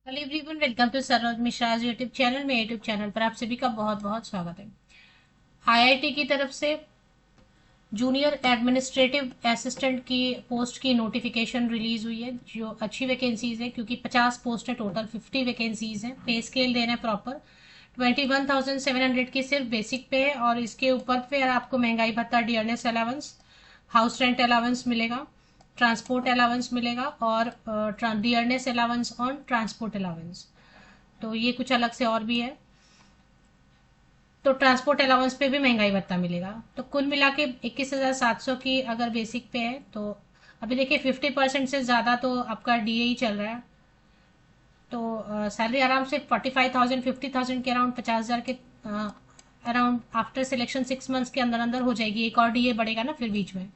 Hello everyone, welcome to Saroj Mishra YouTube channel में। YouTube channel पर आप सभी का बहुत बहुत स्वागत है। आईआईटी की तरफ से जूनियर एडमिनिस्ट्रेटिव असिस्टेंट की पोस्ट की नोटिफिकेशन रिलीज हुई है, जो अच्छी वैकेंसीज है क्योंकि 50 पोस्ट है, टोटल 50 वैकेंसीज हैं। पे स्केल देना है प्रॉपर 21,700 की सिर्फ बेसिक पे है, और इसके ऊपर फिर आपको महंगाई भत्ता, dearness allowance, house rent allowance मिलेगा, ट्रांसपोर्ट अलाउंस मिलेगा और dearness allowance on transport allowance. तो ये कुछ अलग से और भी है। तो ट्रांसपोर्ट अलाउंस पे भी महंगाई भत्ता मिलेगा। तो कुल मिला के 21,700 की अगर बेसिक पे है तो अभी देखिए 50% से ज़्यादा तो आपका डीए ही चल रहा है। तो सैलरी आराम से 45,000 50,000 के अराउंड, 50,000 के अराउंड आफ्टर सिलेक्शन 6 मंथ्स के अंदर अंदर हो जाएगी। एक और डीए बढ़ेगा ना फिर बीच में।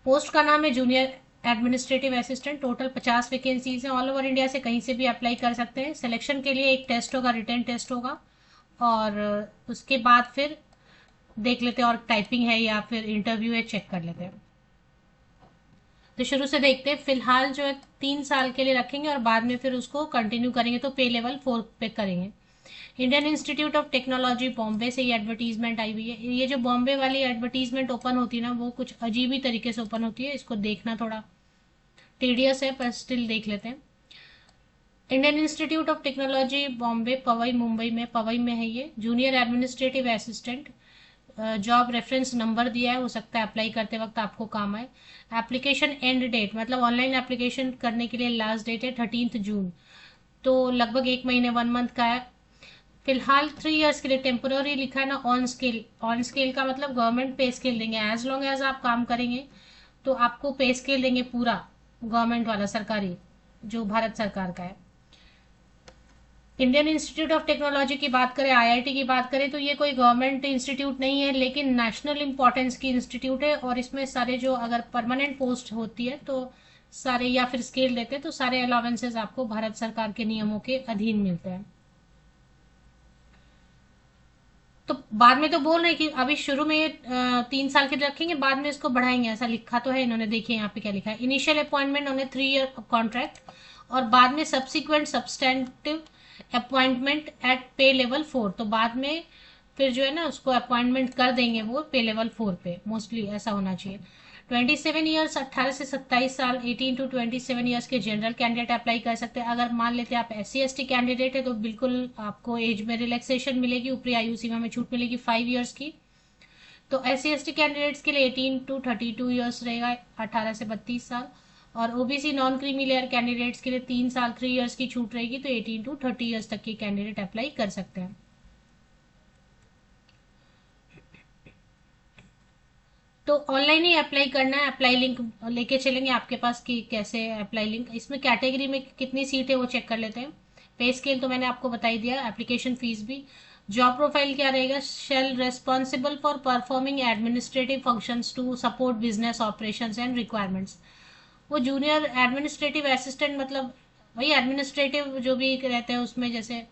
पोस्ट का नाम है junior administrative assistant. Total 50 vacancies हैं। ऑल ओवर इंडिया से कहीं से भी अप्लाई कर सकते हैं। सिलेक्शन के लिए एक टेस्ट होगा, रिटन टेस्ट होगा, और उसके बाद फिर देख लेते हैं और टाइपिंग है या फिर इंटरव्यू है, चेक कर लेते हैं। तो शुरू से देखते हैं। फिलहाल जो है 3 साल के लिए रखेंगे और बाद में फिर उसको कंटिन्यू करेंगे तो पे लेवल 4 पे करेंगे। Indian Institute of Technology Bombay से ये एडवर्टीजमेंट आई हुई है। ये जो बॉम्बे वाली एडवर्टीजमेंट ओपन होती है ना, वो कुछ अजीब ही तरीके से ओपन होती है। इसको देखना थोड़ा टीडियस है, पर स्टिल देख लेते हैं। Indian Institute of Technology Bombay, Powai, Mumbai में, पवई में है ये। Junior administrative assistant, job reference number दिया है, हो सकता है अप्लाई करते वक्त आपको काम आए। एप्लीकेशन एंड डेट मतलब ऑनलाइन एप्लीकेशन करने के लिए लास्ट डेट है 13 जून। तो लगभग 1 महीने, 1 मंथ का है। फिलहाल 3 इयर्स के लिए टेम्पोररी लिखा है ना। ऑन स्केल, ऑन स्केल का मतलब गवर्नमेंट पे स्केल देंगे। एज लॉन्ग एज आप काम करेंगे तो आपको पे स्केल देंगे पूरा, गवर्नमेंट वाला, सरकारी, जो भारत सरकार का है। इंडियन इंस्टीट्यूट ऑफ टेक्नोलॉजी की बात करें, आईआईटी की बात करें, तो ये कोई गवर्नमेंट इंस्टीट्यूट नहीं है, लेकिन नेशनल इंपॉर्टेंस की इंस्टीट्यूट है। और इसमें सारे जो अगर परमानेंट पोस्ट होती है तो सारे, या फिर स्केल देते हैं तो सारे अलाउंसेस आपको भारत सरकार के नियमों के अधीन मिलते हैं। तो बाद में तो बोल रहे हैं कि अभी शुरू में ये 3 साल के लिए रखेंगे, बाद में इसको बढ़ाएंगे, ऐसा लिखा तो है इन्होंने। देखिए यहाँ पे क्या लिखा है। Initial appointment on A 3 year contract, और बाद में सब्सिक्वेंट सब्सटेंटिव अपॉइंटमेंट एट पे लेवल 4। तो बाद में फिर जो है ना उसको अपॉइंटमेंट कर देंगे वो पे लेवल 4 पे, मोस्टली ऐसा होना चाहिए। 27 ईयर्स, 18 से 27 साल, 18 to 27 ईयर्स के जनरल कैंडिडेट अप्लाई कर सकते हैं। अगर मान लेते हैं आप SC ST कैंडिडेट है तो बिल्कुल आपको एज में रिलैक्सेशन मिलेगी, ऊपरी आयु सीमा में छूट मिलेगी 5 इयर्स की। तो SC ST कैंडिडेट्स के लिए 18 to 32 ईयर्स रहेगा, 18 से 32 साल। और OBC non creamy layer candidates के लिए 3 साल 3 इयर्स की छूट रहेगी, तो 18 to 30 ईयर्स तक के कैंडिडेट अप्लाई कर सकते हैं। तो ऑनलाइन ही अप्लाई करना है। अप्लाई लिंक लेके चलेंगे आपके पास कि कैसे अप्लाई लिंक। इसमें कैटेगरी में कितनी सीट है वो चेक कर लेते हैं। पे स्केल तो मैंने आपको बता ही दिया, एप्लीकेशन फीस भी। जॉब प्रोफाइल क्या रहेगा। Shall responsible for performing administrative functions to support business operations and requirements. वो जूनियर एडमिनिस्ट्रेटिव असिस्टेंट मतलब वही एडमिनिस्ट्रेटिव जो भी रहते हैं उसमें, जैसे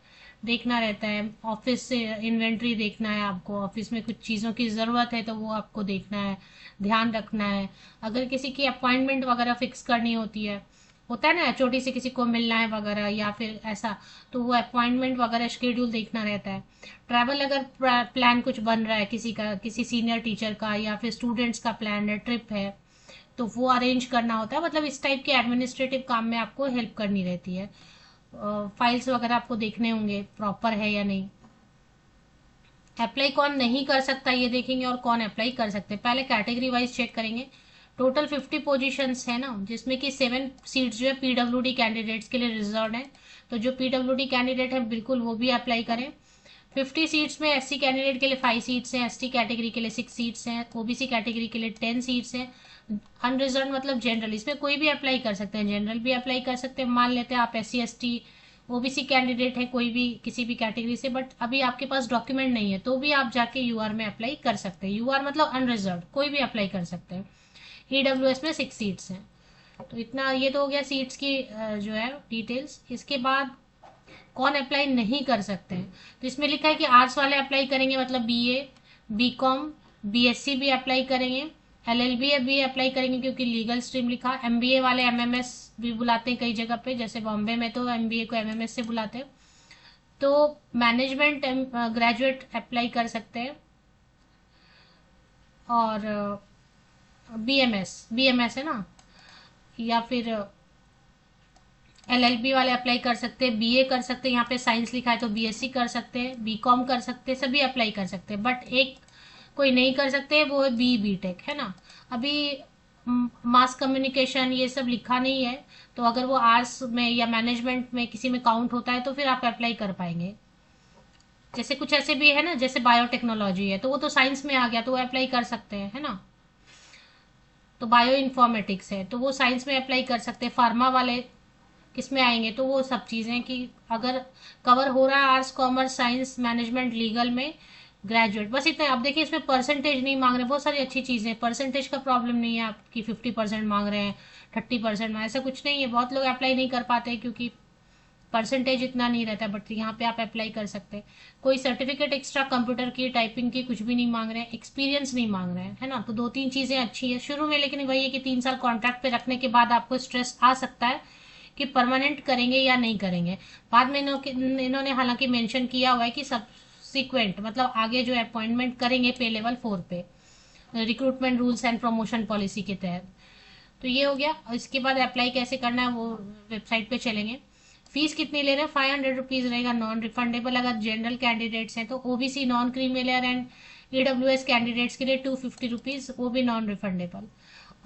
देखना रहता है, ऑफिस से इन्वेंट्री देखना है आपको, ऑफिस में कुछ चीज़ों की ज़रूरत है तो वो आपको देखना है, ध्यान रखना है। अगर किसी की अपॉइंटमेंट वगैरह फिक्स करनी होती है, होता है ना, छोटी से किसी को मिलना है वगैरह या फिर ऐसा, तो वो अपॉइंटमेंट वगैरह शेड्यूल देखना रहता है। ट्रैवल अगर प्लान कुछ बन रहा है किसी का, किसी सीनियर टीचर का, या फिर स्टूडेंट्स का प्लान है, ट्रिप है, तो वो अरेंज करना होता है। मतलब इस टाइप के एडमिनिस्ट्रेटिव काम में आपको हेल्प करनी रहती है। फाइल्स वगैरह आपको देखने होंगे प्रॉपर है या नहीं। अप्लाई कौन नहीं कर सकता ये देखेंगे और कौन अप्लाई कर सकते हैं। पहले कैटेगरी वाइज चेक करेंगे। टोटल 50 पोजीशंस है ना, जिसमें कि 7 सीट्स जो है पीडब्ल्यूडी कैंडिडेट्स के लिए रिजर्व है। तो जो पीडब्ल्यूडी कैंडिडेट है बिल्कुल वो भी अप्लाई करें। 50 सीट्स में SC कैंडिडेट के लिए 5 सीट्स हैं, ST कैटेगरी के लिए 6 सीट्स हैं, OBC कैटेगरी के लिए 10 सीट्स हैं। अनरिजर्व मतलब जनरल, इसमें कोई भी अप्लाई कर सकते हैं, जनरल भी अप्लाई कर सकते हैं। मान लेते हैं आप SC ST OBC कैंडिडेट है कोई भी किसी भी कैटेगरी से, बट अभी आपके पास डॉक्यूमेंट नहीं है तो भी आप जाके UR में अप्लाई कर सकते हैं। UR मतलब अनरिजर्व, कोई भी अप्लाई कर सकते हैं। EWS में 6 सीट्स हैं। तो इतना ये तो हो गया सीट्स की जो है डिटेल्स। इसके बाद कौन अप्लाई नहीं कर सकते हैं, तो इसमें लिखा है कि आर्ट्स वाले अप्लाई करेंगे, मतलब BA BCom BSc भी अप्लाई करेंगे। LLB भी अप्लाई करेंगे क्योंकि लीगल स्ट्रीम लिखा। MBA वाले MMS भी बुलाते हैं कई जगह पे, जैसे बॉम्बे में तो MBA को MMS से बुलाते हैं। तो मैनेजमेंट ग्रेजुएट अप्लाई कर सकते हैं, और BMS है ना, या फिर LLB वाले अप्लाई कर सकते हैं, BA कर सकते हैं, यहाँ पे साइंस लिखा है तो BSc कर सकते हैं, BCom कर सकते हैं, सभी अप्लाई कर सकते हैं। बट एक कोई नहीं कर सकते, वो है BTech है ना। अभी मास कम्युनिकेशन ये सब लिखा नहीं है, तो अगर वो आर्ट्स में या मैनेजमेंट में किसी में काउंट होता है तो फिर आप अप्लाई कर पाएंगे। जैसे कुछ ऐसे भी है ना, जैसे बायोटेक्नोलॉजी है तो वो तो साइंस में आ गया, तो वो अप्लाई कर सकते हैं, है ना। तो बायो इन्फॉर्मेटिक्स है तो वो साइंस में अप्लाई कर सकते हैं। फार्मा वाले किस में आएंगे, तो वो सब चीज़ें कि अगर कवर हो रहा है arts commerce science management legal में ग्रेजुएट, बस इतना। अब देखिए इसमें परसेंटेज नहीं मांग रहे, बहुत सारी अच्छी चीज़ें, परसेंटेज का प्रॉब्लम नहीं है आपकी। 50% मांग रहे हैं, 30% में, ऐसा कुछ नहीं है। बहुत लोग अप्लाई नहीं कर पाते क्योंकि परसेंटेज इतना नहीं रहता, बट यहाँ पे आप अप्लाई कर सकते हैं। कोई सर्टिफिकेट एक्स्ट्रा कंप्यूटर की टाइपिंग की कुछ भी नहीं मांग रहे हैं, एक्सपीरियंस नहीं मांग रहे हैं, है ना। तो 2-3 चीज़ें अच्छी है शुरू में, लेकिन वही है कि 3 साल कॉन्ट्रैक्ट पे रखने के बाद आपको स्ट्रेस आ सकता है कि परमानेंट करेंगे या नहीं करेंगे। बाद में इन्होंने हालांकि मेंशन किया हुआ है कि सब्सिक्वेंट मतलब आगे जो अपॉइंटमेंट करेंगे पे लेवल 4 पे, recruitment rules and promotion policy के तहत। तो ये हो गया। इसके बाद अप्लाई कैसे करना है वो वेबसाइट पे चलेंगे। फीस कितनी ले रहे हैं, 500 रुपीज़ रहेगा, नॉन रिफंडेबल। अगर जनरल कैंडिडेट्स हैं तो OBC non creamy layer and EWS candidates के लिए 250 रुपीज़, वो भी नॉन रिफंडेबल।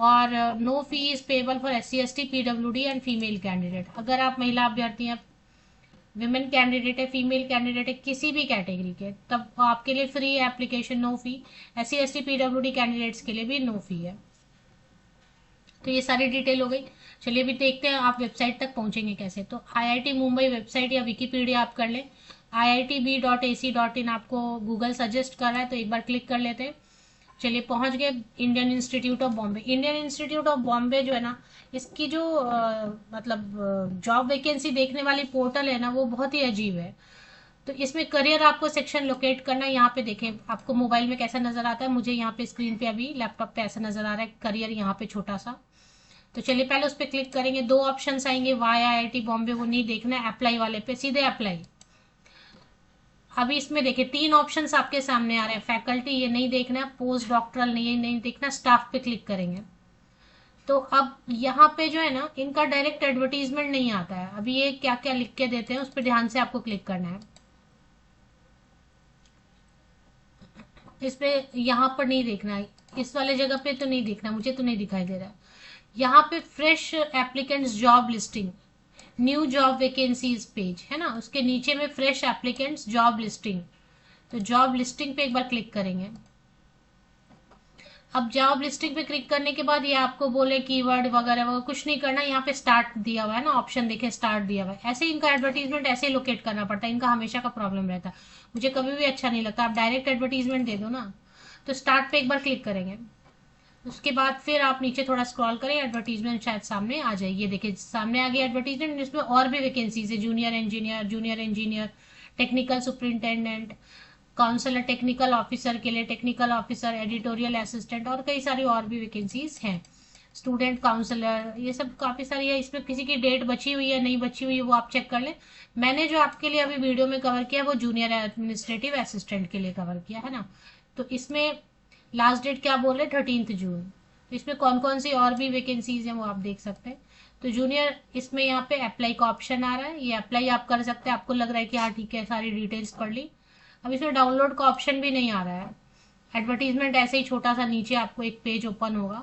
और no fee is payable for SC ST PWD and female candidate. अगर आप महिला अभ्यर्थी हैं, विमेन कैंडिडेट है, फीमेल कैंडिडेट है, किसी भी कैटेगरी के, तब आपके लिए free application, no fee. SC ST PWD candidates के लिए भी नो फी है। तो ये सारी डिटेल हो गई। चलिए अभी देखते हैं आप वेबसाइट तक पहुंचेंगे कैसे। तो IIT मुंबई वेबसाइट या विकीपीडिया आप कर लें। IITB.AC.in आपको गूगल सजेस्ट कर रहा है, तो एक बार क्लिक कर लेते हैं। चलिए पहुंच गए Indian Institute of Bombay. Indian Institute of Bombay जो है ना, इसकी जो मतलब जॉब वैकेंसी देखने वाली पोर्टल है ना, वो बहुत ही अजीब है। तो इसमें करियर आपको सेक्शन लोकेट करना है। यहाँ पे देखें आपको मोबाइल में कैसा नजर आता है, मुझे यहाँ पे स्क्रीन पे अभी लैपटॉप पे ऐसा नजर आ रहा है करियर, यहाँ पे छोटा सा। तो चलिए पहले उस पर क्लिक करेंगे। 2 ऑप्शंस आएंगे, वाई IIT बॉम्बे, वो नहीं देखना है। अप्लाई वाले पे सीधे अप्लाई। अभी इसमें देखिए 3 ऑप्शंस आपके सामने आ रहे हैं। फैकल्टी ये नहीं देखना है, पोस्ट डॉक्टरल नहीं देखना, स्टाफ पे क्लिक करेंगे। तो अब यहाँ पे जो है ना, इनका डायरेक्ट एडवर्टीजमेंट नहीं आता है। अभी ये क्या क्या लिख के देते हैं उस पर ध्यान से आपको क्लिक करना है। इस पे यहाँ पर नहीं देखना है, इस वाले जगह पे तो नहीं देखना, मुझे तो नहीं दिखाई दे रहा है। यहाँ पे fresh applicants job listing, new job vacancies page है ना, उसके नीचे में फ्रेश एप्लीकेंट्स जॉब लिस्टिंग। तो जॉब लिस्टिंग पे एक बार क्लिक करेंगे। अब जॉब लिस्टिंग पे क्लिक करने के बाद ये आपको बोले कीवर्ड वगैरह वगैरह कुछ नहीं करना। यहाँ पे स्टार्ट दिया हुआ है ना ऑप्शन, देखे स्टार्ट दिया हुआ है। ऐसे ही इनका एडवर्टीजमेंट ऐसे ही लोकेट करना पड़ता है, इनका हमेशा का प्रॉब्लम रहता है, मुझे कभी भी अच्छा नहीं लगता। आप डायरेक्ट एडवर्टीजमेंट दे दो ना। तो स्टार्ट पे एक बार क्लिक करेंगे, उसके बाद फिर आप नीचे थोड़ा स्क्रॉल करें, एडवर्टीजमेंट शायद सामने आ जाए। ये देखिए सामने आ गया एडवर्टीजमेंट, इसमें और भी वैकेंसीज है, junior engineer, technical superintendent, counsellor, technical officer के लिए, टेक्निकल ऑफिसर, एडिटोरियल असिस्टेंट, और कई सारी और भी वैकेंसीज हैं। स्टूडेंट काउंसलर, ये सब काफी सारी है। इसमें किसी की डेट बची हुई है नहीं बची हुई है वो आप चेक कर लें। मैंने जो आपके लिए अभी वीडियो में कवर किया वो जूनियर एडमिनिस्ट्रेटिव असिस्टेंट के लिए कवर किया है ना। तो इसमें लास्ट डेट क्या बोल रहे, 13 जून। तो इसमें कौन कौन सी और भी वैकेंसीज हैं वो आप देख सकते हैं। तो जूनियर, इसमें यहाँ पे अप्लाई का ऑप्शन आ रहा है, ये अप्लाई आप कर सकते हैं। आपको लग रहा है कि हाँ ठीक है सारी डिटेल्स पढ़ ली। अब इसमें डाउनलोड का ऑप्शन भी नहीं आ रहा है। एडवर्टीजमेंट ऐसे ही छोटा सा नीचे आपको एक पेज ओपन होगा,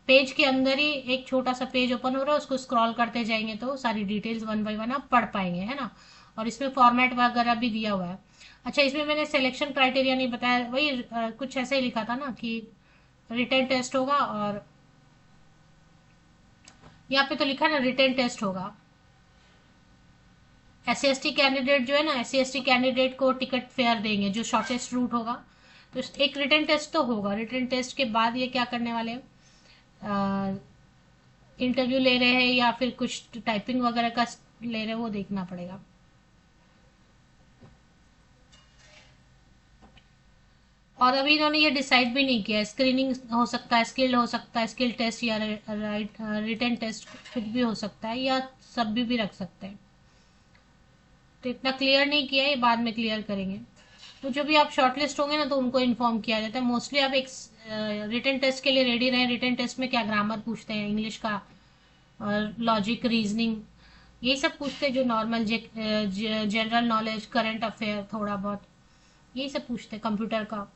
पेज के अंदर ही एक छोटा सा पेज ओपन हो रहा है, उसको स्क्रॉल करते जाएंगे तो सारी डिटेल्स 1 बाय 1 आप पढ़ पाएंगे, है ना। और इसमें फॉर्मेट वगैरह भी दिया हुआ है। अच्छा, इसमें मैंने सिलेक्शन क्राइटेरिया नहीं बताया, वही कुछ ऐसे ही लिखा था ना कि रिटन टेस्ट होगा, और यहाँ पे तो लिखा ना रिटन टेस्ट होगा। SC ST कैंडिडेट जो है ना, SC ST कैंडिडेट को टिकट फेयर देंगे जो शॉर्टेस्ट रूट होगा। तो एक रिटन टेस्ट तो होगा, रिटन टेस्ट के बाद ये क्या करने वाले हैं, इंटरव्यू ले रहे हैं या फिर कुछ टाइपिंग वगैरह का ले रहे हैं, वो देखना पड़ेगा। और अभी इन्होंने ये डिसाइड भी नहीं किया, स्क्रीनिंग हो सकता है, स्किल हो सकता है, स्किल टेस्ट या रिटन टेस्ट कुछ भी हो सकता है, या सब भी रख सकते हैं। तो इतना क्लियर नहीं किया, ये बाद में क्लियर करेंगे। तो जो भी आप शॉर्टलिस्ट होंगे ना तो उनको इन्फॉर्म किया जाता है। मोस्टली आप एक रिटन टेस्ट के लिए रेडी रहें। रिटन टेस्ट में क्या ग्रामर पूछते हैं, इंग्लिश का, और लॉजिक, रीजनिंग, ये सब पूछते हैं, जो normal general knowledge, current affair थोड़ा बहुत, यही सब पूछते हैं, कंप्यूटर का।